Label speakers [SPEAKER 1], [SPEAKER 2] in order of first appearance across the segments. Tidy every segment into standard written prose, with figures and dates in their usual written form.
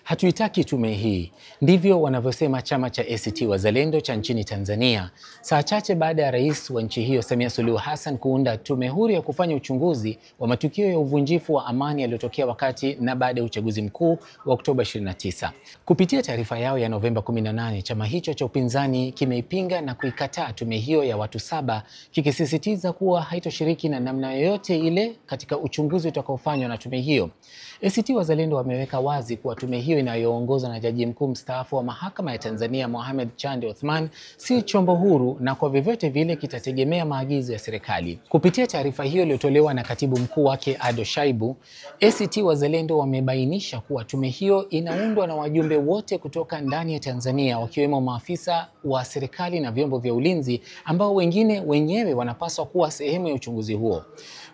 [SPEAKER 1] Hatuitaki tume hii, ndivyo wanavyosema chama cha ACT Wazalendo cha nchini Tanzania, saa chache baada ya rais wa nchi hiyo Samia Suluhu Hassan kuunda tume huru ya kufanya uchunguzi wa matukio ya uvunjifu wa amani yaliyotokea wakati na baada ya uchaguzi mkuu wa Oktoba 29. Kupitia taarifa yao ya Novemba 18, chama hicho cha upinzani kimeipinga na kuikataa tume hiyo ya watu 7, kikisisitiza kuwa haitoshiriki na namna yoyote ile katika uchunguzi utakaofanywa na tume hiyo. ACT Wazalendo wameweka wazi kuwa tume hiyo inayoongozwa na Jaji Mkuu mstaafu wa Mahakama ya Tanzania Mohamed Chande Othman si chombo huru na kwa vyovyote vile kitategemea maagizo ya serikali. Kupitia taarifa hiyo iliyotolewa na Katibu Mkuu wake Ado Shaibu, ACT Wazalendo wamebainisha kuwa tume hiyo inaundwa na wajumbe wote kutoka ndani ya Tanzania, wakiwemo maafisa wa serikali na vyombo vya ulinzi ambao wengine wenyewe wanapaswa kuwa sehemu ya uchunguzi huo.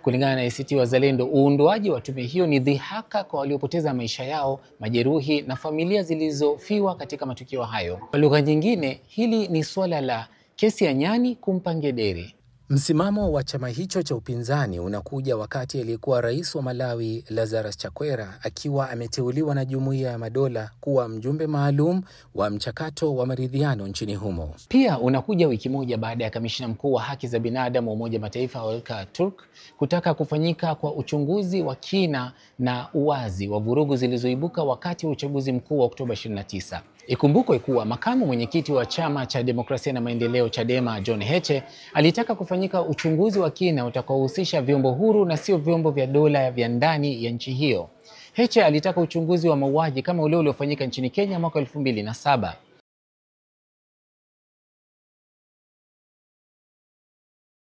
[SPEAKER 1] Kulingana na ACT Wazalendo, uundwaji wa tume hiyo ni dhihaka kwa waliopoteza maisha yao, majeruhi na familia zilizofiwa katika matukio hayo. Kwa lugha nyingine, hili ni suala la kesi ya nyani kumpa ngedere. Msimamo wa chama hicho cha upinzani unakuja wakati aliyekuwa rais wa Malawi Lazarus Chakwera akiwa ameteuliwa na Jumuiya ya Madola kuwa mjumbe maalum wa mchakato wa maridhiano nchini humo. Pia unakuja wiki moja baada ya kamishna mkuu wa haki za binadamu wa Umoja Mataifa Volker Turk kutaka kufanyika kwa uchunguzi wa kina na uwazi wa vurugu zilizoibuka wakati wa uchaguzi mkuu wa Oktoba 29. Ikumbukwe kuwa makamu mwenyekiti wa Chama cha Demokrasia na Maendeleo Chadema John Heche alitaka kufanyika uchunguzi wa kina utakaohusisha vyombo huru na sio vyombo vya dola vya ndani ya nchi hiyo. Heche alitaka uchunguzi wa mauaji kama ule uliofanyika nchini Kenya mwaka 2007.